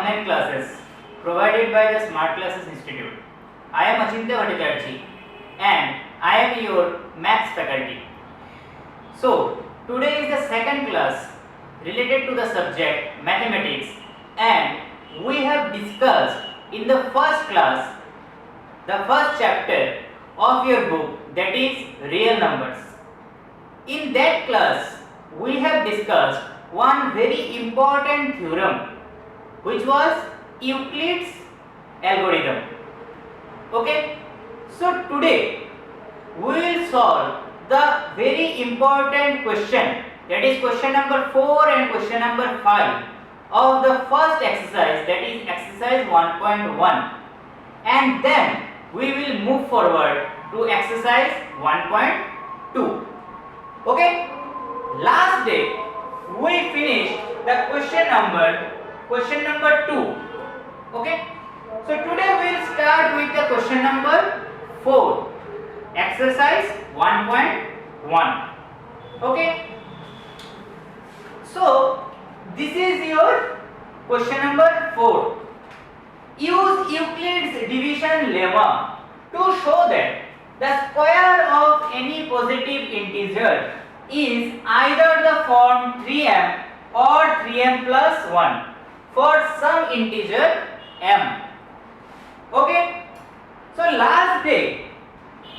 online classes provided by the Smart Classes Institute. I am Achintya Bhattacharjee and I am your maths faculty. So, today is the second class related to the subject mathematics, and we have discussed in the first class the first chapter of your book, that is real numbers. In that class, we have discussed one very important theorem, which was Euclid's algorithm. Okay, so today we will solve the very important question, that is question number 4 and question number 5 of the first exercise, that is exercise 1.1, and then we will move forward to exercise 1.2. Okay, last day we finished the question number 2. Okay, so today we will start with the question number 4, exercise 1.1. Okay, so this is your question number 4. Use Euclid's division lemma to show that the square of any positive integer is either the form 3m or 3m plus 1 for some integer m. Okay, so last day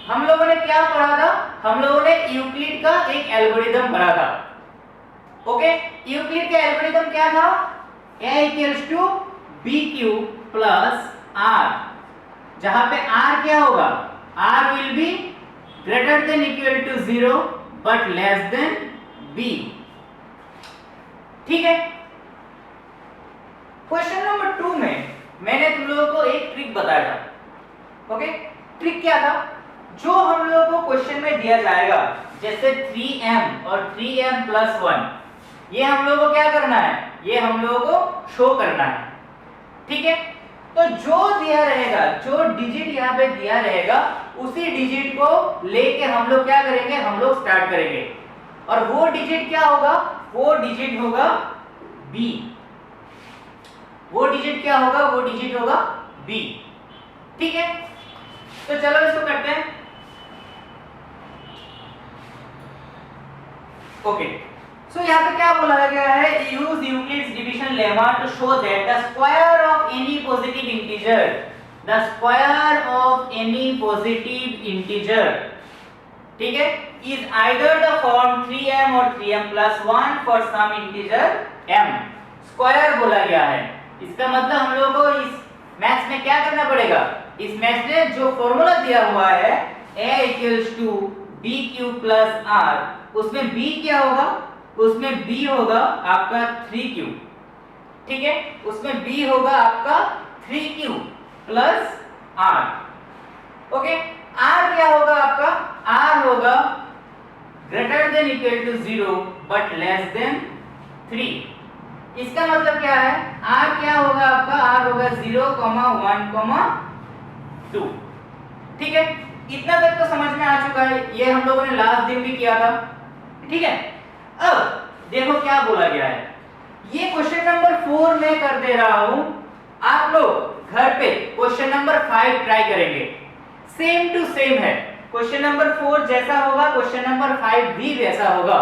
हम लोगों ने क्या पढ़ा था? हम लोगों ने Euclid का एक एल्गोरिथम पढ़ा था. ओके, यूक्लिड का एल्गोरिथम क्या था? a equals to b q plus r, जहां पे r क्या होगा? r will be greater than equal to 0 but less than b. ठीक है, क्वेश्चन नंबर 2 में मैंने तुम लोगों को एक ट्रिक बताया था. ओके, ट्रिक क्या था? जो हम लोगों को क्वेश्चन में दिया जाएगा, जैसे 3m और 3m प्लस 1, ये हम लोगों को क्या करना है? ये हम लोगों को शो करना है. ठीक है, तो जो दिया रहेगा, जो डिजिट यहाँ पे दिया रहेगा, उसी डिजिट को लेके हम लोग क्या करेंगे? हम लोग स्टार्ट करेंगे. और वो डिजिट क्या होगा? वो डिजिट होगा b. वो डिजिट क्या होगा? वो डिजिट होगा b. ठीक है, तो चलो इसको करते हैं. ओके, सो यहाँ पे क्या बोला गया है? Use Euclid's division lemma to show that the square of any positive integer, the square of any positive integer, ठीक है, is either the form 3m और 3m plus 1 for some integer m. Square बोला गया है, इसका मतलब हम लोगों को इस मैथ्स में क्या करना पड़ेगा? इस मैथ्स में जो फॉर्मूला दिया हुआ है a equals to b q plus r, उसमें b क्या होगा? उसमें b होगा आपका 3q. ठीक है, उसमें b होगा आपका 3q plus r. Okay, r क्या होगा आपका? r होगा greater than equal to 0 but less than 3. इसका मतलब क्या है? r क्या होगा आपका? r होगा 0, 1, 2. ठीक है, इतना तक तो समझ में आ चुका है. ये हम लोगों ने लास्ट दिन भी किया था. ठीक है, अब देखो क्या बोला गया है. ये क्वेश्चन नंबर 4 में कर दे रहा हूं. आप लोग घर पे क्वेश्चन नंबर 5 ट्राई करेंगे. सेम टू सेम है. क्वेश्चन नंबर 4 जैसा होगा, क्वेश्चन नंबर 5 भी वैसा होगा.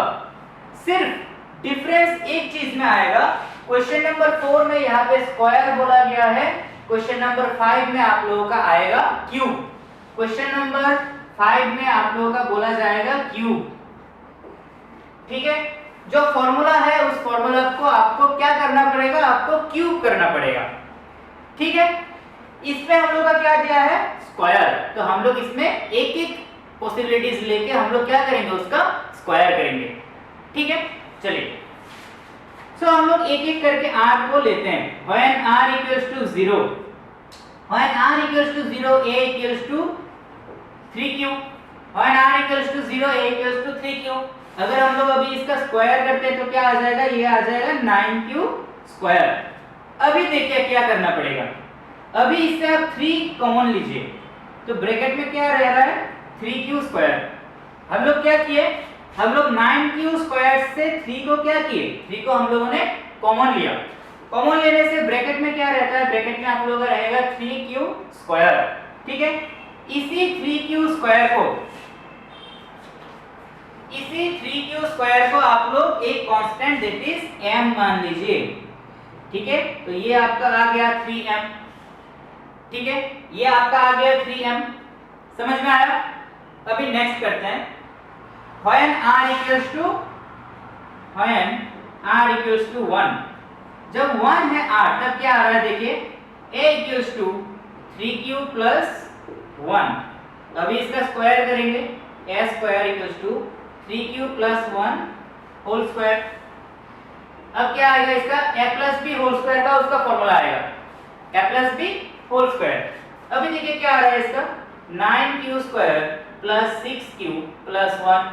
सिर्फ डिफरेंस एक चीज में आएगा. क्वेश्चन नंबर 4 में यहाँ पे स्क्वायर बोला गया है, क्वेश्चन नंबर 5 में आप लोगों का आएगा क्यूब. क्वेश्चन नंबर 5 में आप लोगों का बोला जाएगा क्यूब. ठीक है, जो फॉर्मूला है उस फॉर्मूला को आपको क्या करना पड़ेगा? आपको क्यूब करना पड़ेगा. ठीक है, इसमें हम लोग का क्या दिया है? स्क्वायर. तो हम लोग इसमें एक एक पॉसिबिलिटीज लेके हम लोग क्या करेंगे? उसका स्क्वायर करेंगे. ठीक है, चलिए, सो हम लोग एक एक करके r को लेते हैं. When r equals to 0, when r equals to 0 a equals to 3q, when r equals to 0 a equals to 3q. अगर हम लोग अभी इसका स्क्वायर करते हैं तो क्या आ जाएगा? ये आ जाएगा 9q स्क्वायर. अभी देखिए क्या करना पड़ेगा. अभी इससे आप 3 कॉमन लीजिए, तो ब्रैकेट में क्या रह रहा है? 3q square. हम लोग क्या किए? हम लोग 9q स्क्वायर से 3 को क्या किए? 3 को हम लोगों ने कॉमन लिया. कॉमन लेने से ब्रैकेट में क्या रहता है, ब्रैकेट में आप लोगों का रहेगा 3q², ठीक है। इसी 3q² को आप लोग एक कांस्टेंट दैट इज m मान लीजिए, ठीक है। तो ये आपका आ गया 3m, ठीक है, ये आपका आ गया 3m, समझ में आया। अभी नेक्स्ट करते हैं, when r equals to 1, जब 1 है r तब क्या आ रहा है देखिए, a equals to 3q plus 1। अभी इसका स्क्वायर करेंगे, a square equals to 3q plus 1 whole square. अब क्या आएगा इसका, a plus b whole square का उसका फॉर्मूला आएगा, a plus b whole square. अभी देखिए क्या आ रहा है इसका, 9q² plus 6q plus 1,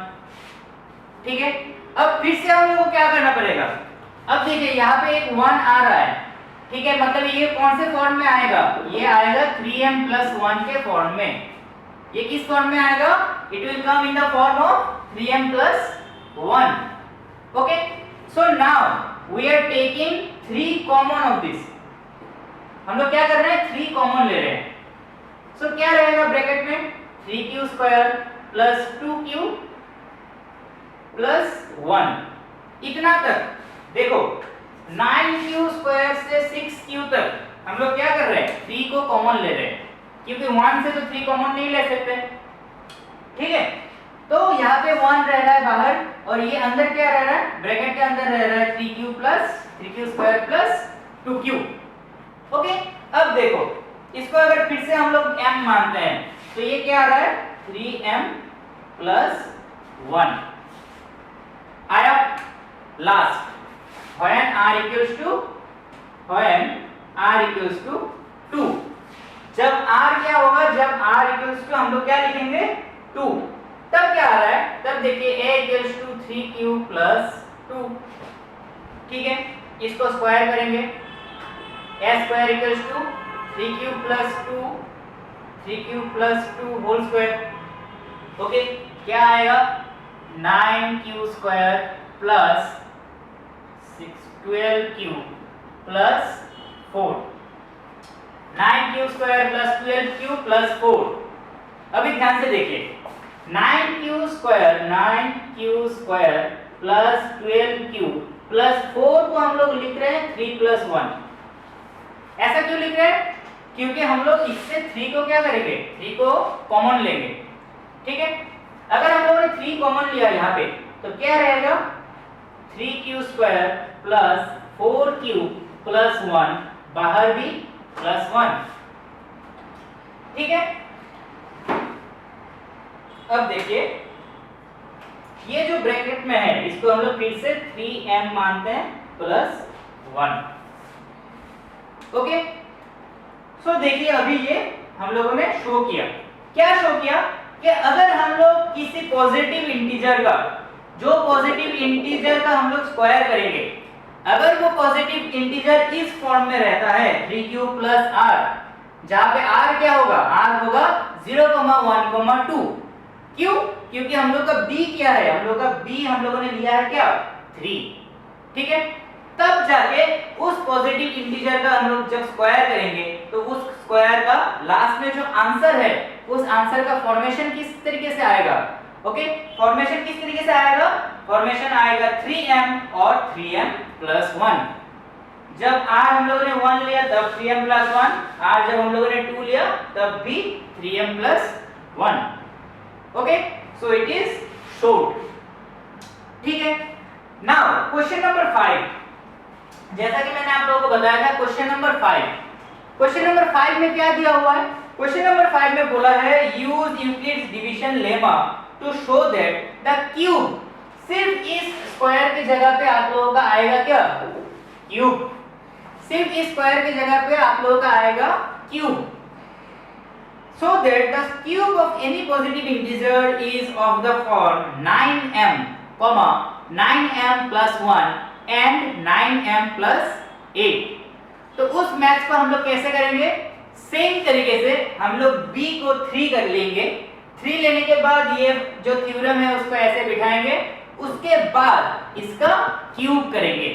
ठीक है। अब फिर से हम लोगों को क्या करना पड़ेगा, अब देखिए यहाँ पे एक 1 आ रहा है, ठीक है, मतलब ये कौन से फॉर्म में आएगा, ये आएगा 3m plus 1 के फॉर्म में। ये किस फॉर्म में आएगा, it will come in the form of 3m plus 1, okay. So now we are taking 3 common of this, हम लोग क्या कर रहे हैं, 3 कॉमन ले रहे हैं। सो क्या रहेगा ब्रैकेट में, 3q² plus 2q plus 1, इतना तक देखो 9q² से 6q तक हम लोग क्या कर रहे हैं, 3 को कॉमन ले रहे हैं, क्योंकि 1 से तो 3 कॉमन नहीं ले सकते, ठीक है। तो यहाँ पे 1 रह रहा है बाहर और ये अंदर क्या रह रहा है, ब्रैकेट के अंदर रह रहा है 3q² plus 2q, ओके। अब देखो इसको अगर फिर से हम लोग m मानते हैं तो ये क्या आ रहा है, 3m plus 1 आया। Last, when r equals to 2, जब r क्या होगा, जब r equals to हम लोग क्या लिखेंगे 2, तब क्या आ रहा है, तब देखिए a equals to 3q plus 2, ठीक है। इसको स्क्वायर करेंगे, a square equals to 3q plus 2 whole square, okay. क्या आएगा, 9q² plus 12q plus 4, 9q² plus 12q plus 4। अभी ध्यान से देखिए, 9q² plus 12q plus 4 को हम लोग लिख रहे हैं 3 plus 1। ऐसा क्यों लिख रहे हैं, क्योंकि हम लोग इससे 3 को क्या करेंगे, 3 को कॉमन लेंगे, ठीक है। अगर हम लोगों ने 3 कॉमन लिया यहाँ पे तो क्या रहेगा, 3q² plus 4q plus 1, बाहर भी plus 1, ठीक है। अब देखिए ये जो ब्रैकेट में है इसको हम लोग फिर से 3m मानते हैं plus 1, ओके। सो देखिए अभी ये हम लोगों ने शो किया, क्या शो किया कि अगर हम लोग किसी पॉजिटिव इंटीजर का, जो पॉजिटिव इंटीजर का हम लोग स्क्वायर करेंगे, अगर वो पॉजिटिव इंटीजर इस फॉर्म में रहता है 3q plus r, जहां पे r क्या होगा, r होगा 0, 1, 2, क्यों, क्योंकि हम लोग का b क्या है, हम लोग का b हम लोगों ने लिया है क्या, 3, ठीक है। तब जाके उस पॉजिटिव इंटीजर का हम लोग जब स्क्वायर करेंगे तो उस स्क्वायर का लास्ट में जो आंसर है, उस आंसर का फॉर्मेशन किस तरीके से आएगा, ओके। फॉर्मेशन किस तरीके से आएगा, फॉर्मेशन आएगा 3m और 3m plus 1। जब r हम लोगों ने 1 लिया तब 3m plus 1, r जब हम लोगों ने 2 लिया तब भी 3m plus 1, okay. So it is showed, ठीक है। नाउ क्वेश्चन नंबर 5, जैसा कि मैंने आप लोगों को बताया था, क्वेश्चन नंबर 5 में क्या दिया हुआ है, क्वेश्चन नंबर 5 में बोला है use Euclid's division lemma to show that the cube, सिर्फ इस स्क्वायर की जगह पे आप लोगों का आएगा क्या, क्यूब, सिर्फ इस स्क्वायर की जगह पे आप लोगों का आएगा cube. So that the cube of any positive integer is of the form 9m, 9m plus 1 and 9m plus 8। तो उस मैथ्स को हम लोग कैसे करेंगे, सेम तरीके से हम लोग b को 3 कर लेंगे, 3 लेने के बाद ये जो थ्योरम है उसको ऐसे बिठाएंगे, उसके बाद इसका क्यूब करेंगे,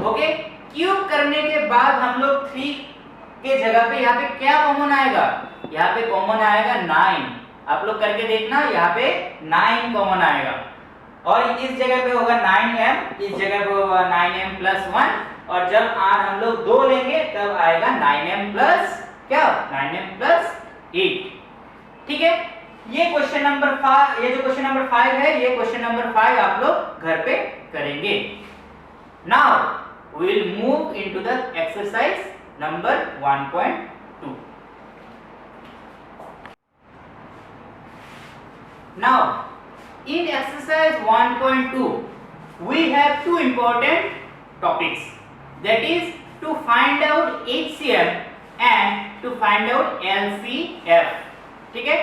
ओके। क्यूब करने के बाद हम लोग 3 के जगह पे यहाँ पे क्या कॉमन आएगा, यहाँ पे कॉमन आएगा 9। आप लोग करके देखना, यहाँ पे 9 कॉमन आएगा और इस जगह पे होगा 9m, इस जगह पे होगा 9m + 1 और जब r हम लोग 2 लेंगे तब आएगा 9m प्लस क्या, 9m + 8। ठीक है, ये क्वेश्चन नंबर 5, ये जो क्वेश्चन नंबर 5 है, ये क्वेश्चन नंबर 5 आप लोग घर पे करेंगे। Now we will move into the exercise number 1.2। Now in exercise 1.2 we have two important topics, that is to find out HCF and to find out LCF। ठीक है,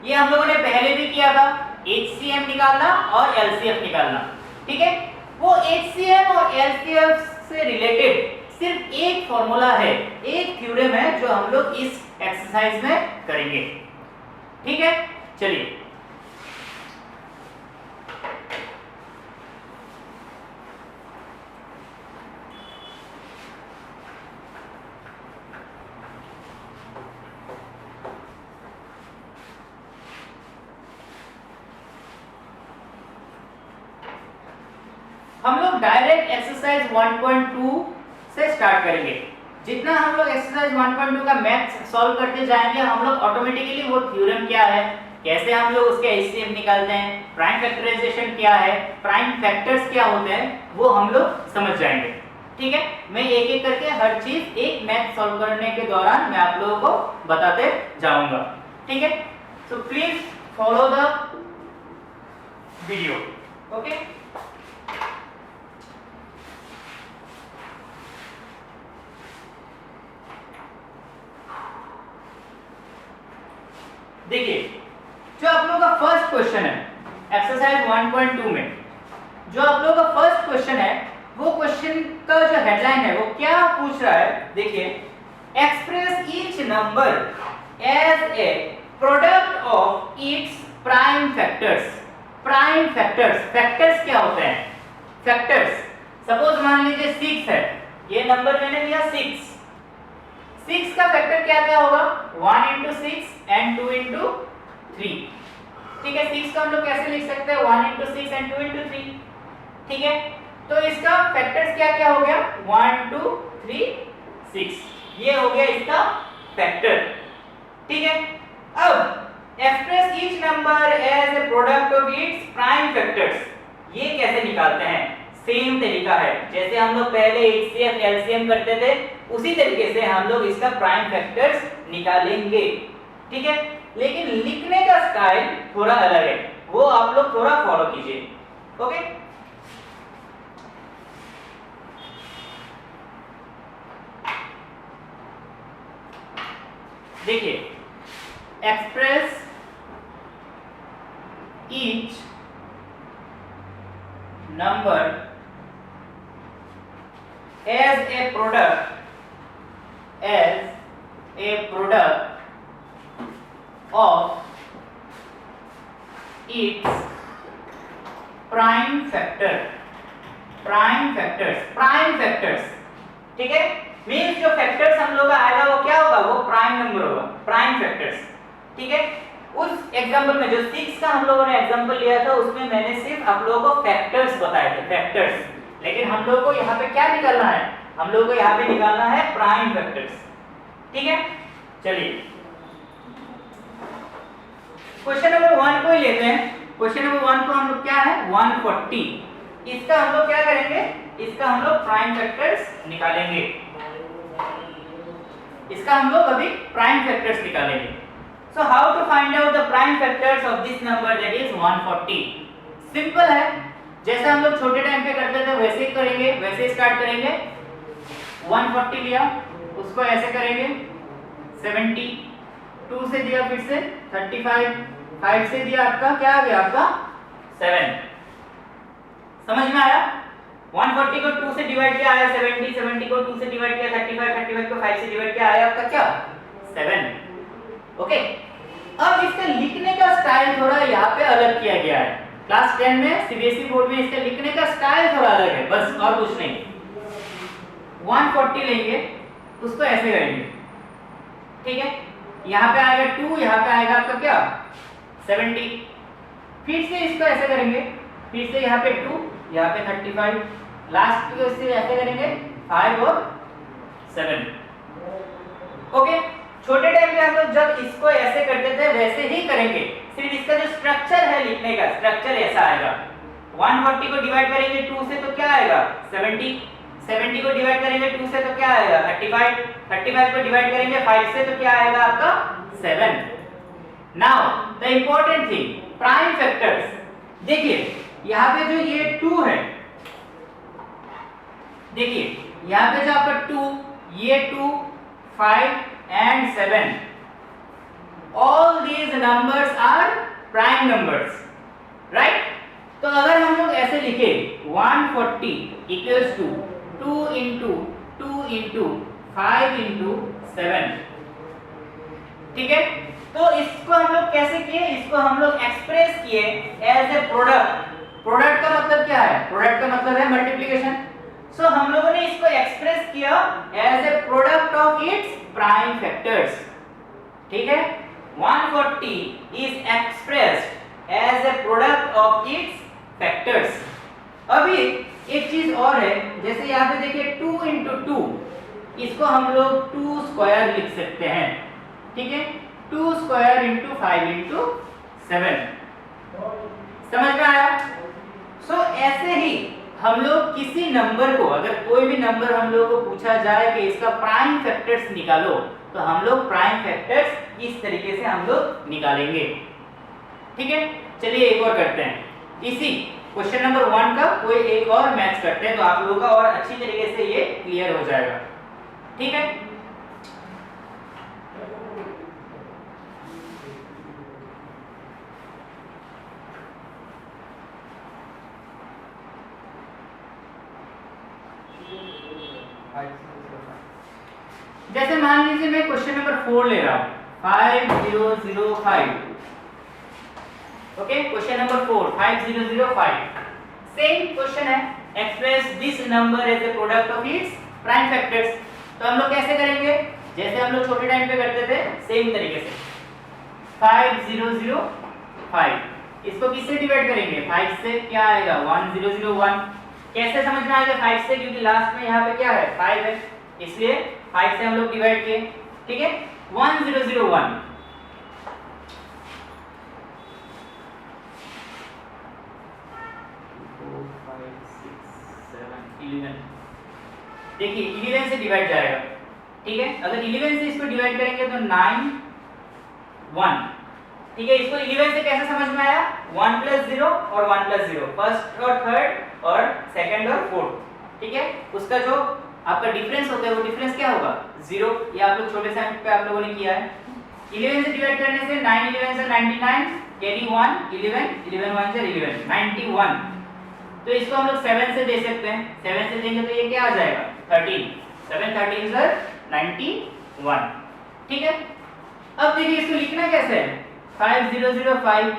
ये हम लोगों ने पहले भी किया था, HCF निकालना और LCF निकालना। ठीक है, वो HCF और LCF से रिलेटेड सिर्फ एक फॉर्मूला है, एक थ्योरम है जो हम लोग इस एक्सरसाइज में करेंगे। ठीक है, चलिए हम लोग डायरेक्ट एक्सरसाइज 1.2 से स्टार्ट करेंगे। जितना हम लोग एक्सरसाइज 1.2 का मैथ्स सॉल्व करते जाएंगे, हम लोग ऑटोमेटिकली वो थ्योरम क्या है, कैसे हम लोग उसके एचसीएफ निकालते हैं, प्राइम फैक्टराइजेशन क्या है, प्राइम फैक्टर्स क्या होते हैं, वो हम लोग समझ जाएंगे। ठीक है, मैं एक एक करके हर चीज एक मैथ सॉल्व करने के दौरान मैं आप लोगों को बताते जाऊंगा। ठीक है, so please follow the video. Okay, देखिए जो आप लोगों का फर्स्ट क्वेश्चन है एक्सरसाइज 1.2 में, जो आप लोगों का फर्स्ट क्वेश्चन है, वो क्वेश्चन का जो हेडलाइन है वो क्या पूछ रहा है, देखिए express each number as a product of its prime factors. Prime factors, factors क्या होते हैं, फैक्टर्स सपोज मान लीजिए 6 है, ये नंबर मैंने लिया 6, 6 का फैक्टर क्या क्या होगा, 1 × 6 and 2 × 3। ठीक है, 6 को हम लोग कैसे लिख सकते हैं, 1 × 6 and 2 × 3। ठीक है, तो इसका फैक्टर्स क्या क्या हो गया, 1 2 3 6, ये हो गया इसका फैक्टर। ठीक है, अब express each number as a product of its prime factors, ये कैसे निकालते हैं, सेम तरीका है जैसे हम लोग पहले एचसीएफ एलसीएम करते थे, उसी तरीके से हम लोग इसका प्राइम फैक्टर्स निकालेंगे। ठीक है, लेकिन लिखने का स्टाइल थोड़ा अलग है, वो आप लोग थोड़ा फॉलो कीजिए। ओके, देखिए express each number as a product of its prime factors। ठीक है, मींस जो फैक्टर्स हम लोग का आएगा वो क्या होगा, वो प्राइम नंबर होगा, प्राइम फैक्टर्स। ठीक है, उस एग्जांपल में जो 6 का हम लोगों ने एग्जांपल लिया था उसमें मैंने सिर्फ आप लोगों को फैक्टर्स बताए थे, फैक्टर्स, लेकिन हम लोग को यहाँ पे क्या निकालना है, हम लोग को यहाँ पे निकालना है प्राइम फैक्टर्स। ठीक है, चलिए क्वेश्चन नंबर 1 को ही लेते हैं। क्वेश्चन नंबर 1 को हम लोग क्या है 140, इसका हम लोग क्या करेंगे, इसका हम लोग प्राइम फैक्टर्स निकालेंगे, इसका हम लोग अभी प्राइम फैक्टर्स निकालेंगे। So how to find out the prime factors of this number that is 140। Simple है, जैसे हम लोग छोटे टाइम पे करते थे वैसे ही करेंगे, वैसे ही स्टार्ट करेंगे। 140 लिया, उसको ऐसे करेंगे 70, 2 से दिया फिर से 35, 5 से दिया आपका क्या आ गया, आपका 7। समझ में आया, 140 को 2 से डिवाइड किया आया 70, 70 को 2 से डिवाइड किया 35, 35 को 5 से डिवाइड किया आया आपका क्या 7। ओके, अब इसका लिखने का स्टाइल थोड़ा यहाँ पे अलग किया गया है। क्लास 10 में सीबीएसई बोर्ड में इसके लिखने का स्टाइल थोड़ा अलग है, बस और कुछ नहीं। 140 लेंगे, उसको ऐसे करेंगे, ठीक है। यहाँ पे आएगा 2, यहाँ पे आएगा आपका क्या 70। फिर से इसको ऐसे करेंगे, फिर से यहाँ पे 2, यहाँ पे 35, लास्ट को इससे ऐसे करेंगे 5 और 7। ओके, छोटे टाइम पे हम लोग जब इसको ऐसे करते थे वैसे ही करेंगे, सिर्फ इसका जो स्ट्रक्चर है लिखने का स्ट्रक्चर ऐसा आएगा। 140 को डिवाइड करेंगे 2 से तो क्या आएगा 70, 70 को डिवाइड करेंगे 2 से तो क्या आएगा 35, 35 को डिवाइड करेंगे 5 से तो क्या आएगा आपका 7। Now the important thing, prime factors. देखिए यहाँ पे जो ये 2 है, देखिए यहाँ पे जो आपका 2, ये 2, 5 and 7, all these numbers are prime numbers, right? तो अगर हम लोग ऐसे लिखे 140 equals to 2 into 2 into 5 into 7, ठीक है। तो इसको हम लोग कैसे किए, इसको हम लोग एक्सप्रेस किए एज ए प्रोडक्ट। प्रोडक्ट का मतलब क्या है, प्रोडक्ट का मतलब है मल्टीप्लिकेशन। सो हम लोगों ने इसको एक्सप्रेस किया as a product of its prime factors, ठीक है। 140 is expressed as a product of its factors. अभी एक चीज और है, जैसे यहाँ पे देखिए 2 into 2, इसको हम लोग 2 स्क्वायर लिख सकते हैं, ठीक है। 2 स्क्वायर into 5 into 7, समझ में आया। सो ऐसे ही हम लोग किसी नंबर को, अगर कोई भी नंबर हम लोग को पूछा जाए कि इसका प्राइम फैक्टर्स निकालो, तो हम लोग प्राइम फैक्टर्स इस तरीके से हम लोग निकालेंगे, ठीक है। चलिए एक और करते हैं, इसी क्वेश्चन नंबर 1 का कोई एक और मैच करते हैं, तो आप लोगों का और अच्छी तरीके से ये क्लियर हो जाएगा, ठीक है। जैसे मान लीजिए मैं क्वेश्चन नंबर 4 ले रहा हूं, 5005, okay. Question number 4 5005, same question है, express this number as a product of its prime factors. तो हम लोग कैसे करेंगे, जैसे हम लोग छोटे टाइम पे करते थे सेम तरीके से 5005, इसको किससे डिवाइड करेंगे 5 से, क्या आएगा 1001। कैसे समझ में आएगा 5 से, क्योंकि लास्ट में यहाँ पे क्या है 5 है, इसलिए 5 से हम लोग डिवाइड किए, ठीक है। 1001, देखिए 11 से डिवाइड जाएगा, ठीक है। अगर 11 से इसको डिवाइड करेंगे तो 9 1, ठीक है। इसको 11 से कैसे समझ में आया, 1 + 0 और 1 + 0, फर्स्ट और थर्ड और सेकंड और फोर्थ, ठीक है। उसका जो आपका डिफरेंस होता है वो डिफरेंस क्या होगा 0, ये आप लोग छोटे से पे आप लोगों ने किया है। 11 से डिवाइड करने से 9 11 से 99, कैरी 1 11 11 1 से 11 91। तो इसको हम लोग 7 से दे सकते हैं, 7 से देंगे तो ये क्या आ जाएगा 13, 7 13 सर 91, ठीक है। अब देखिए इसको लिखना कैसे है, 5005,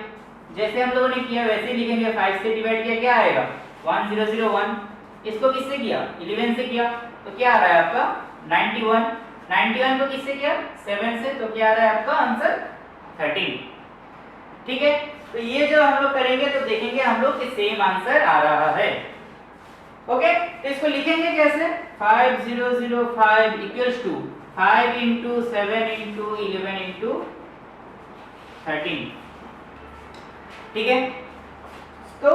जैसे हम लोगों ने किया वैसे ही लिखेंगे। 5 से डिवाइड किया क्या आएगा 1001, इसको किससे किया 11 से किया, तो क्या आ रहा है आपका 91, 91 को किससे किया 7 से, तो क्या आ रहा है आपका आंसर 13, ठीक है। तो ये जो हम लोग करेंगे तो देखेंगे हम लोग कि सेम आंसर आ रहा है, ओके। तो इसको लिखेंगे कैसे, 5005 equals to 5 into 7 into 11 into 13, ठीक है। तो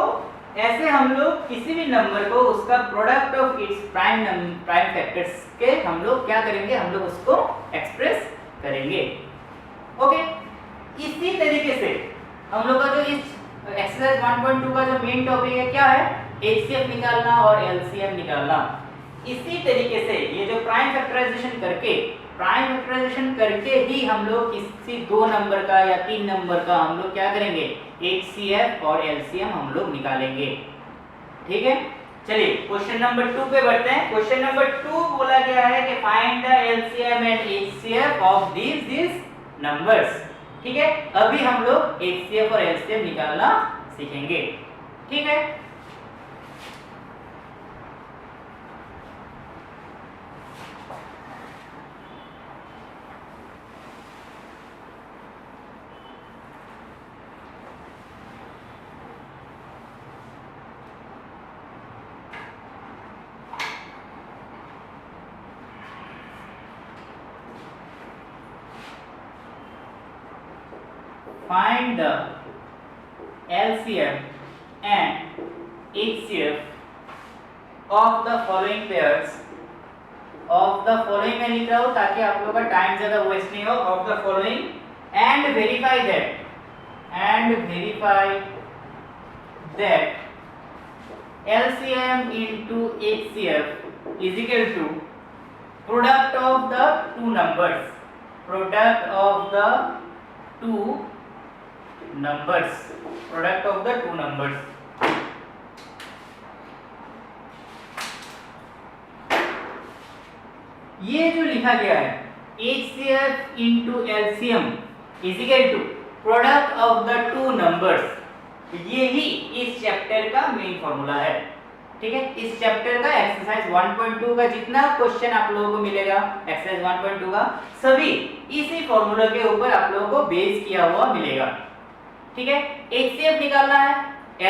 ऐसे हम लोग किसी भी नंबर को उसका product of its prime factors के हम लोग क्या करेंगे, हम लोग उसको एक्सप्रेस करेंगे, ओके। इसी तरीके से हम लोग का जो इस एक्सरसाइज 1.2 का जो मेन टॉपिक है क्या है, एचसीएफ निकालना और एलसीएम निकालना। इसी तरीके से ये जो प्राइम फैक्टराइजेशन करके ही हम लोग किसी 2 नंबर का या 3 नंबर का हम लोग क्या करेंगे, एचसीएफ और एलसीएम हम लोग निकालेंगे, ठीक है। चलिए क्वेश्चन नंबर 2 पे बढ़ते हैं। क्वेश्चन नंबर 2 बोला गया है कि find the LCM and HCF of these numbers, ठीक है। अभी हम लोग एचसीएफ और एलसीएम निकालना सीखेंगे, ठीक है। find the LCM and HCF of the following pairs, of the following मैं लिख रहा हूँ ताकि आप लोगों का टाइम ज़्यादा वेस्ट नहीं हो, of the following and verify that LCM into HCF is equal to product of the two numbers, ये जो लिखा गया है HCF into LCM is equal to product of the two numbers, ये ही इस चैप्टर का मेन फॉर्मूला है। ठीक है, इस चैप्टर का एक्सरसाइज 1.2 का जितना क्वेश्चन आप लोगों को मिलेगा एक्सरसाइज 1.2 का सभी इसी फॉर्मूला के ऊपर आप लोगों को बेस किया हुआ मिलेगा। ठीक है, HCF निकालना है,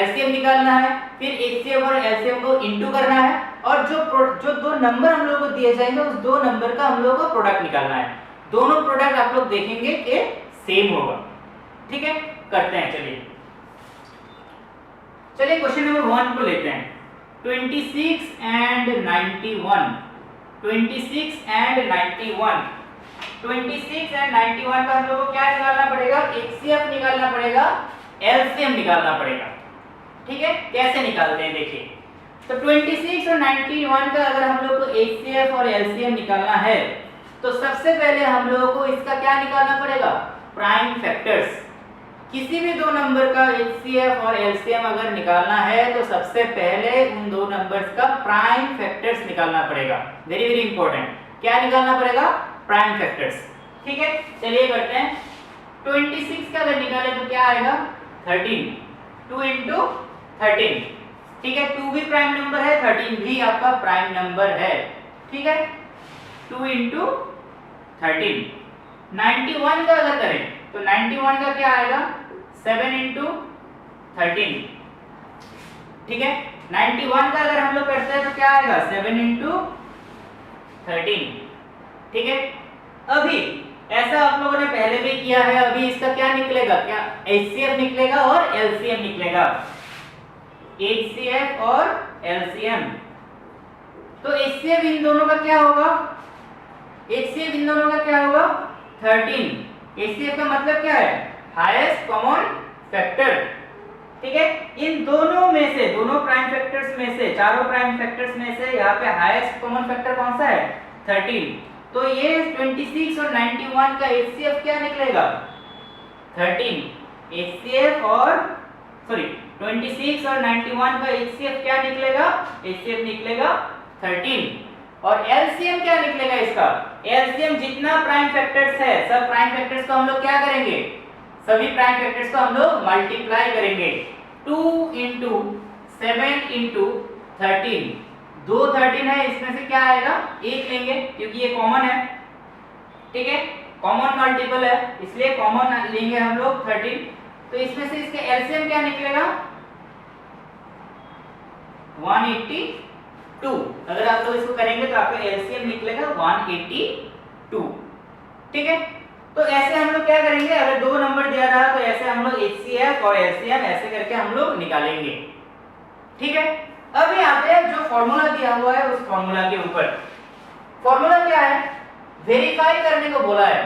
LCM निकालना है, फिर HCF और LCM को इनटू करना है और जो दो नंबर हम लोगों को दिए जाएंगे उस दो नंबर का हम लोगों को प्रोडक्ट निकालना है। दोनों प्रोडक्ट आप लोग देखेंगे कि सेम होगा। ठीक है, करते हैं। चलिए क्वेश्चन नंबर 1 को लेते हैं। 26 and 91 का हम लोग को क्या निकालना पड़ेगा? HCF निकालना पड़ेगा, LCM निकालना पड़ेगा। ठीक है, कैसे निकालते हैं देखिए। तो 26 और 91 का अगर हम लोग को HCF और LCM निकालना है तो सबसे पहले हम लोगों को इसका क्या निकालना पड़ेगा? Prime factors. किसी भी दो नंबर का HCF और LCM अगर निकालना है तो सबसे पहले उन दो नंबर्स का प्राइम फैक्टर्स निकालना पड़ेगा। वेरी वेरी इंपॉर्टेंट, क्या निकालना पड़ेगा? Prime factors. ठीक है, चलिए करते हैं। 26 का अगर निकाले तो क्या आएगा? 13, 2 into 13। ठीक है, 2 भी प्राइम नंबर है, 13 भी आपका प्राइम नंबर है। ठीक है, 2 into 13। 91 का अगर करें तो 91 का क्या आएगा? 7 into 13। ठीक है, 91 का अगर हम लोग करते हैं तो क्या आएगा? 7 into 13। ठीक है, अभी ऐसा आप लोगों ने पहले भी किया है, अभी इसका क्या निकलेगा? क्या HCF निकलेगा और LCM निकलेगा। HCF और LCM। तो HCF इन दोनों का क्या होगा? 13। HCF का मतलब क्या है? Highest common factor. ठीक है, इन दोनों में से, दोनों प्राइम फैक्टर्स में से, चारों प्राइम फैक्टर्स में से यहाँ पे हाईएस्ट कॉमन फैक्टर कौन सा है? 13। तो ये 26 और 91 का HCF क्या निकलेगा? 13। HCF और 26 और 91 का HCF क्या निकलेगा? HCF निकलेगा 13। और LCM क्या निकलेगा इसका? LCM जितना प्राइम फैक्टर्स है, सब प्राइम फैक्टर्स को हम लोग क्या करेंगे? सभी प्राइम फैक्टर्स को हम लोग मल्टीप्लाई करेंगे। 2 into 7 into 13। दो 13 है, इसमें से क्या आएगा? 1 लेंगे क्योंकि ये कॉमन है। ठीक है, कॉमन मल्टीपल है इसलिए कॉमन लेंगे हम लोग 13। तो इसमें से इसके LCM क्या निकलेगा? 182। अगर आप लोग इसको करेंगे तो आपका LCM निकलेगा 182। ठीक है, तो ऐसे हम लोग क्या करेंगे? अगर दो नंबर दिया रहा तो ऐसे हम लोग HCF और LCM ऐसे करके हम लोग निकालेंगे। ठीक है, अब यहाँ पे जो फॉर्मूला दिया हुआ है उस फॉर्मूला के ऊपर, फॉर्मूला क्या है? वेरीफाई करने को बोला है।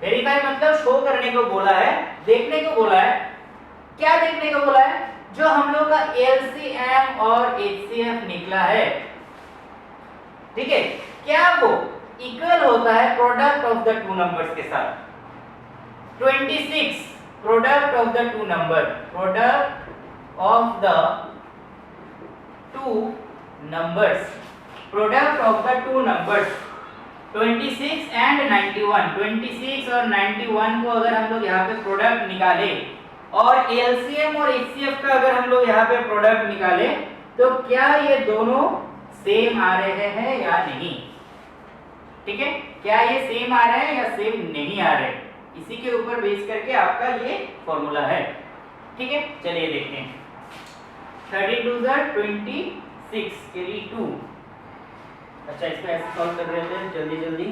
वेरीफाई मतलब शो करने को बोला है, देखने को बोला है। क्या देखने को बोला है? जो हम लोग का LCM और HCF निकला है, ठीक है, क्या वो इक्वल होता है product of the two numbers के साथ? 26 product of the two number, product of the two numbers, product of the two numbers 26 and 91। 26 और 91 को अगर हम लोग यहाँ पे प्रोडक्ट निकाले और LCM और HCF का अगर हम लोग यहाँ पे प्रोडक्ट निकाले तो क्या ये दोनों सेम आ रहे हैं या नहीं? ठीक है, क्या ये सेम आ रहे हैं या सेम नहीं आ रहे? इसी के ऊपर बेस करके आपका ये फॉर्मूला है। ठीक है, चलिए देखते हैं। 32 26 के लिए 2। अच्छा, इसको ऐसे सॉल्व कर रहे हैं जल्दी जल्दी।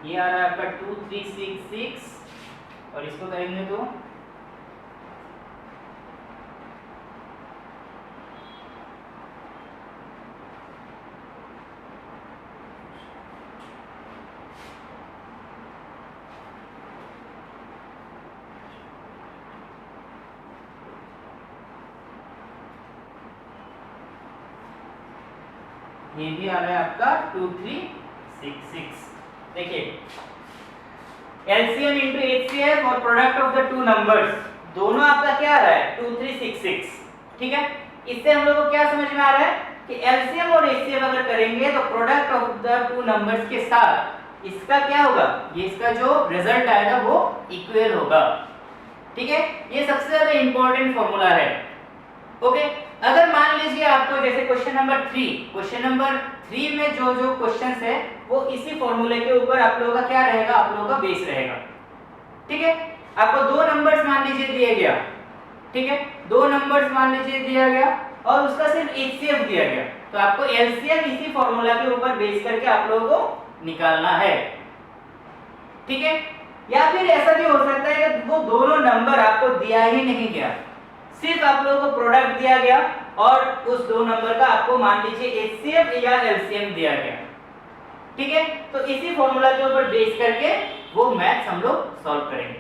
ये आ रहा है आपका 2366 और इसको करेंगे तो ये भी आ रहा है आपका 2366। देखिए LCM into HCF और product of the two numbers दोनों आपका क्या आ रहा है 2366। ठीक है, इससे हम लोग को क्या समझ में आ रहा है कि LCM और HCF अगर करेंगे तो product of the two numbers के साथ इसका क्या होगा, ये इसका जो रिजल्ट आएगा वो इक्वल होगा। ठीक है, ये सबसे ज्यादा इंपॉर्टेंट फॉर्मूला है। ओके, अगर मान लीजिए आपको जैसे क्वेश्चन नंबर 3 में जो जो क्वेश्चंस है वो इसी फॉर्मूले के ऊपर आप लोगों का क्या रहेगा, आप लोगों का बेस रहेगा। ठीक है, आपको दो नंबर्स मान लीजिए दिए गया। ठीक है, दो नंबर्स मान लीजिए दिया गया और उसका सिर्फ HCF दिया गया, तो आपको LCM इसी फॉर्मूला के ऊपर बेस करके आप लोगों को निकालना है। ठीक है, या फिर ऐसा भी हो सकता है कि वो दोनों नंबर आपको दिया ही नहीं गया, सिर्फ आप लोगों को प्रोडक्ट दिया गया और उस दो नंबर का आपको मान लीजिए HCF या LCM दिया गया। ठीक है, तो इसी फॉर्मूला के ऊपर बेस करके वो मैथ्स हम लोग सॉल्व करेंगे।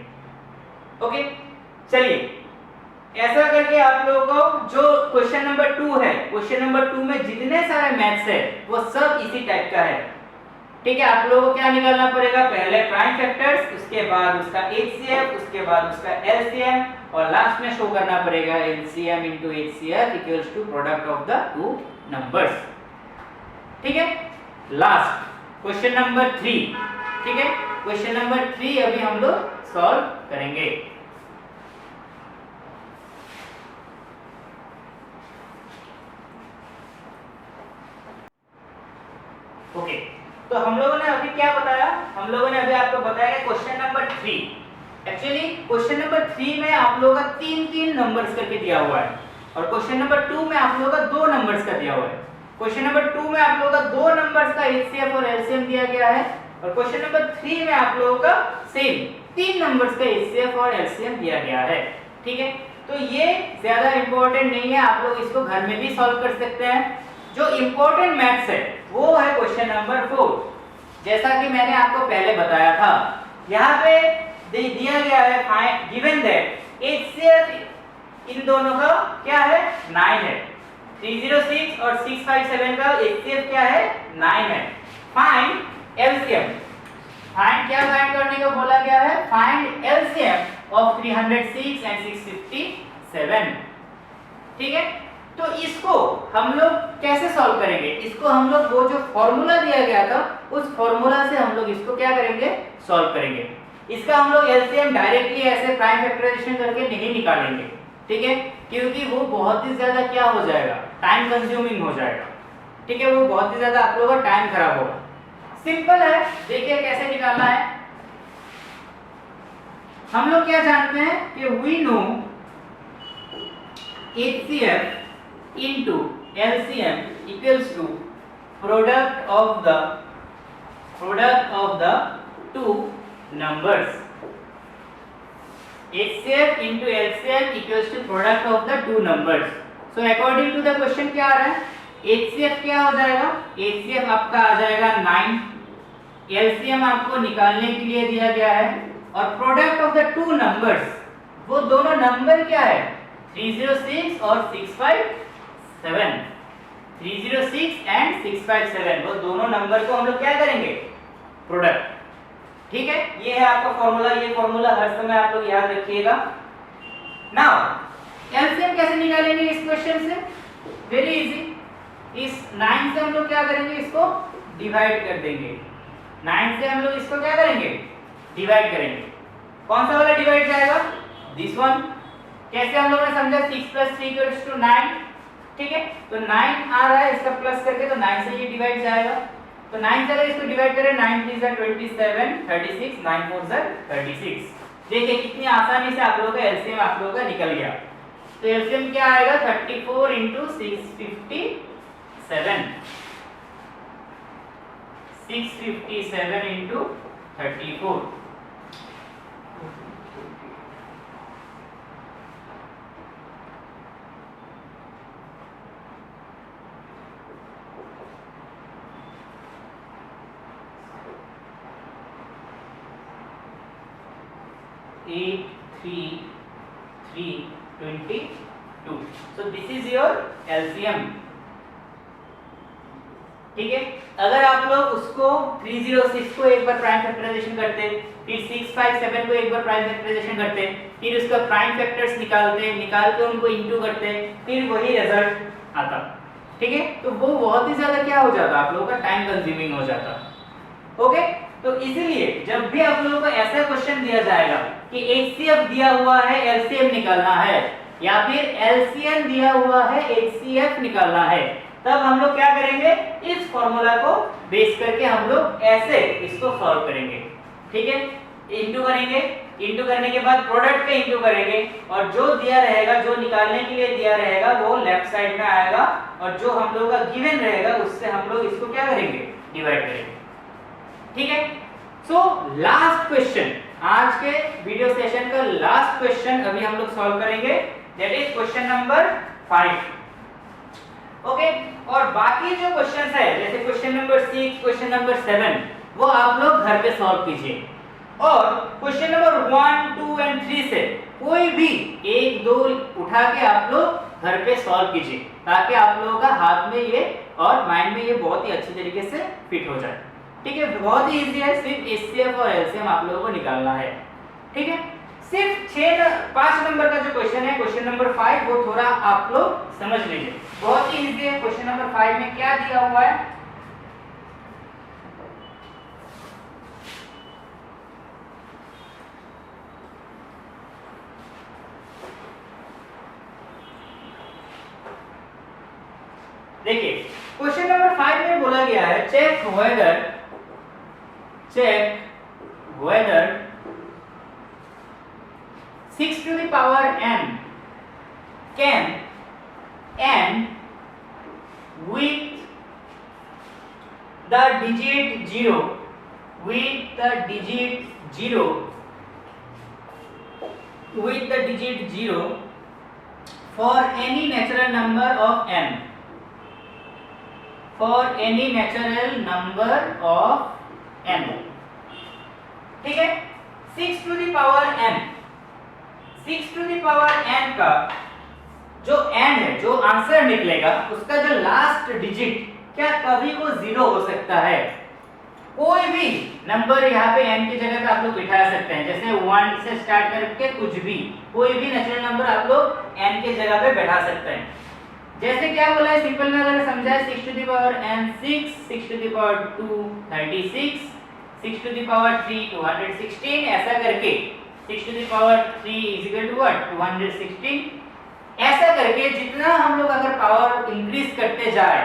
ओके, चलिए ऐसा करके आप लोगों को जो क्वेश्चन नंबर 2 है, क्वेश्चन नंबर 2 में जितने सारे मैथ्स है वो सब इसी टाइप का है। ठीक है, आप लोगों को क्या निकालना पड़ेगा, पहले प्राइम फैक्टर्स, उसके बाद उसका HCF, उसके बाद उसका LCM और लास्ट में शो करना पड़ेगा LCM into HCF equals to product of the two numbers। ठीक है, लास्ट क्वेश्चन नंबर 3। ठीक है, क्वेश्चन नंबर 3 अभी हम लोग सॉल्व करेंगे। ओके, तो हम लोगों ने अभी क्या बताया, हम लोगों ने अभी आपको बताया question number 3। Actually question number 3 में आप लोगों का 3 नंबर्स करके दिया हुआ है और क्वेश्चन नंबर 2 में आप लोगों का 2 नंबर्स का दिया हुआ है। क्वेश्चन नंबर 2 में आप लोगों का 2 नंबर्स का HCF और LCM दिया गया है और क्वेश्चन नंबर 3 में आप लोगों का सेम 3 नंबर्स का HCF और LCM दिया गया है। ठीक है, तो ये ज्यादा इंपॉर्टेंट नहीं है, आप लोग इसको घर में भी सॉल्व कर सकते हैं। जो इंपॉर्टेंट मैथ्स है वो है क्वेश्चन नंबर 4। जैसा कि मैंने आपको पहले बताया था, यहाँ पे दिया गया है गिवन दैट HCF इन दोनों का क्या है 9 है, 306 और 657 का HCF क्या है 9 है। फाइंड LCM, फाइंड क्या फाइंड करने को बोला गया है, फाइंड LCM ऑफ 306 एंड 657। ठीक है, तो इसको हम लोग कैसे सॉल्व करेंगे, इसको हम लोग वो जो फॉर्मूला दिया गया था उस फॉर्मूला से हम लोग इसको क्या करेंगे, सॉल्व करेंगे। इसका हम लोग LCM डायरेक्टली ऐसे प्राइम फैक्टराइजेशन करके नहीं निकालेंगे। ठीक है, क्योंकि वो बहुत ही ज्यादा क्या हो जाएगा, टाइम कंज्यूमिंग हो जाएगा। ठीक है, वो बहुत ही ज्यादा आप लोगों का टाइम खराब होगा। सिंपल है, देखिए कैसे निकालना है। हम लोग क्या जानते हैं कि we know HCF into LCM equals to product of the two numbers। HCF into LCM equals to product of the two numbers। So according to the question क्या आ रहा है, HCF क्या हो जाएगा, HCF आपका आ जाएगा 9, LCM आपको निकालने के लिए दिया गया है और product of the two numbers, वो दोनों नंबर क्या है 306 और 657, 306 एंड 657, वो दोनों नंबर को हम लोग क्या करेंगे, प्रोडक्ट। ठीक है, ये है आपका फॉर्मूला, ये फॉर्मूला हर समय आप लोग याद रखिएगा। नाउ एलसीएम कैसे निकालेंगे इस क्वेश्चन से, वेरी इजी। इस 9 से हम लोग क्या करेंगे, इसको डिवाइड कर देंगे। 9 से हम लोग इसको क्या करेंगे, डिवाइड करेंगे। कौन सा वाला डिवाइड जाएगा, दिस वन। कैसे हम लोगों ने समझा, 6 + 3 = 9। ठीक है, तो 9 आ रहा है, इसका प्लस करके तो 9 से ये डिवाइड जाएगा। तो 9 से अगर इसको डिवाइड करें, 9 3 = 27, 36, 9 4 = 36। देखिए कितनी आसानी से आप लोगों का एलसीएम आप लोगों का निकल गया। तो एलसीएम क्या आएगा, 34 × 657, 657 × 34। Eight, 3, 3, 22. So this is your LCM. ठीक है, अगर आप लोग उसको 306 को एक बार प्राइम फैक्टराइजेशन करते, फिर 657 को एक बार प्राइम फैक्टराइजेशन करते, फिर उसका प्राइम फैक्टर्स निकालते, निकाल के उनको इनटू करते, फिर वही रिजल्ट आता। ठीक है, तो वो बहुत ही ज्यादा क्या हो जाता, आप लोगों का टाइम कंज्यूमिंग हो जाता। ओके, तो इसीलिए जब भी आप लोगों को ऐसा क्वेश्चन दिया जाएगा कि HCF दिया हुआ है, LCM निकालना है, या फिर LCM दिया हुआ है, HCF निकालना है, तब हम लोग क्या करेंगे, इस फॉर्मूला को बेस करके हम लोग ऐसे इसको सॉल्व करेंगे। ठीक है, इंटू करेंगे, इंटू करने के बाद प्रोडक्ट पे इंटू करेंगे, और जो दिया रहेगा, जो निकालने के लिए दिया रहेगा, वो लेफ्ट साइड में आएगा, और जो हम लोग का गिवन रहेगा उससे हम लोग इसको क्या करेंगे, डिवाइड करेंगे। ठीक है, सो लास्ट क्वेश्चन, आज के वीडियो सेशन का लास्ट क्वेश्चन अभी हम लोग सॉल्व करेंगे, that is question number 5। Okay, और बाकी जो क्वेश्चंस है, जैसे क्वेश्चन नंबर 6, क्वेश्चन नंबर 7, वो आप लोग घर पे सॉल्व कीजिए, और क्वेश्चन नंबर 1, 2 एंड 3 से कोई भी 1, 2 उठा के आप लोग घर पे सॉल्व कीजिए, ताकि आप लोगों का हाथ में ये और माइंड में ये बहुत ही अच्छी तरीके से फिट हो जाए। ठीक है, बहुत ही इजी है, सिर्फ HCF और LCM आप लोगों को निकालना है। ठीक है, सिर्फ 5 नंबर का जो क्वेश्चन है, क्वेश्चन नंबर 5, वो थोड़ा आप लोग समझ लीजिए, बहुत ही इजी है। क्वेश्चन नंबर 5 में क्या दिया हुआ है, देखिए क्वेश्चन नंबर 5 में बोला गया है, check whether 6 to the power n can end with the digit 0 for any natural number of n, ठीक है, 6 to the power n, 6 to the power n का जो n है, जो आंसर निकलेगा, उसका जो लास्ट डिजिट क्या कभी को 0 हो सकता है। कोई भी नंबर यहाँ पे n की जगह पे आप लोग बिठा सकते हैं, जैसे 1 से स्टार्ट करके कुछ भी, कोई भी नेचुरल नंबर आप लोग n की जगह पे बैठा सकते हैं। जैसे क्या बोला है, सिंपल में अगर समझाए, 6 to the power n 6, 6 to the power 2 36, 6 to the power 3 216, ऐसा करके 6 to the power 3 is equal to what, 216, ऐसा करके जितना हम लोग अगर पावर इंक्रीज करते जाए,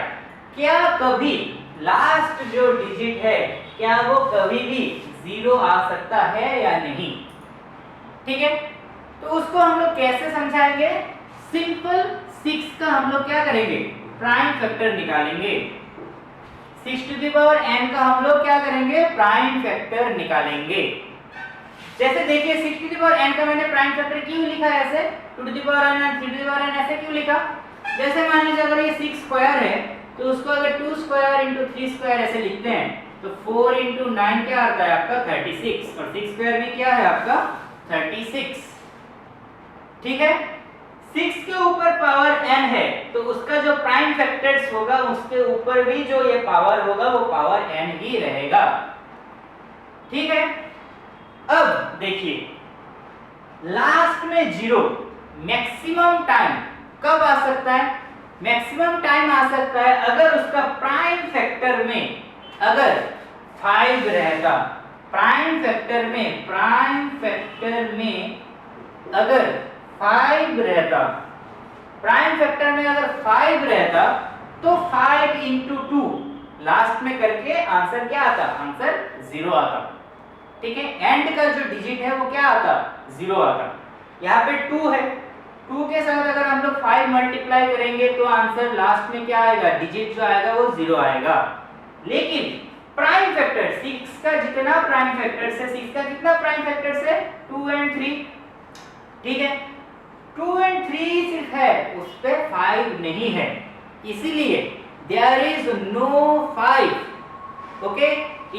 क्या कभी लास्ट जो डिजिट है, क्या वो कभी भी 0 आ सकता है या नहीं। ठीक है, तो उसको हम लोग कैसे समझाएंगे, सिंपल 6 का हम लोग क्या करेंगे, प्राइम फैक्टर निकालेंगे। 6 to the power n का हम लोग क्या करेंगे, प्राइम फैक्टर निकालेंगे। जैसे देखिए 6 to the power n का मैंने प्राइम फैक्टर क्यों लिखा है ऐसे, 2 to the power n और 3 to the power n ऐसे क्यों लिखा, जैसे मान लीजिए अगर ये 6 स्क्वायर है, तो उसको अगर 2 स्क्वायर इंटू 3 स्क्वायर ऐसे लिखते हैं, तो 4 इंटू 9 क्या आता है आपका 36, और 6 स्क्वायर में क्या है आपका 36। ठीक है, 6 के ऊपर पावर n है, तो उसका जो प्राइम फैक्टर्स होगा, उसके ऊपर भी जो ये पावर होगा, वो पावर n ही रहेगा। ठीक है, अब देखिए लास्ट में 0, मैक्सिमम टाइम कब आ सकता है, मैक्सिमम टाइम आ सकता है अगर उसका प्राइम फैक्टर में अगर 5 रहता, प्राइम फैक्टर में अगर 5 रहता, प्राइम फैक्टर में अगर 5 रहता, तो 5 इंटू 2 लास्ट में करके आंसर क्या आता, आंसर 0 आता। ठीक है, एंड का जो डिजिट है वो क्या आता, 0 आता। यहाँ पे 2 है, 2 के साथ अगर हम लोग 5 मल्टीप्लाई करेंगे, तो आंसर लास्ट में क्या आएगा, डिजिट जो आएगा वो 0 आएगा। लेकिन प्राइम फैक्टर 6 का जितना प्राइम फैक्टर है, 6 का कितना प्राइम फैक्टर है 2 एंड 3, ठीक है 2 एंड 3 सिर्फ है, उस पे 5 नहीं है, इसीलिए there is no 5 okay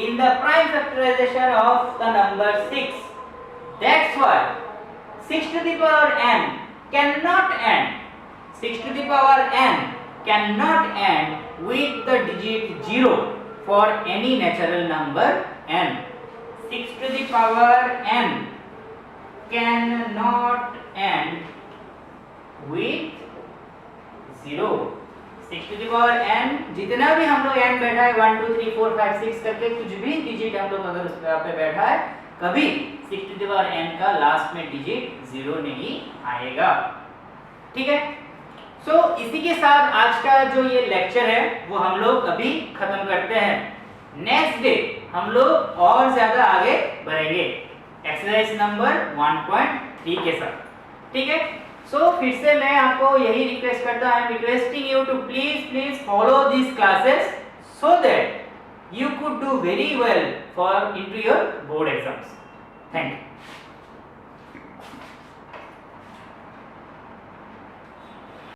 in the prime factorization of the number 6. That's why 6 to the power n cannot end, 6 to the power n cannot end with the digit 0 for any natural number n. 6 to the power n cannot end with 0. 6 to the power n जितना भी हम लोग n बैठा है 1 2 3 4 5 6 करके कुछ भी digit हम लोग अगर उस पे बैठा है, कभी 6 to the power n का लास्ट में डिजिट 0 नहीं आएगा, ठीक है। सो इसी के साथ आज का जो ये लेक्चर है वो हम लोग अभी खत्म करते हैं। नेक्स्ट डे हम लोग और ज्यादा आगे बढ़ेंगे एक्सरसाइज नंबर 1.3 के साथ, ठीक है। सो फिर से मैं आपको यही रिक्वेस्ट करता हूं, I am requesting you to please follow this classes so that you could do very well for into your board exams. Thank you.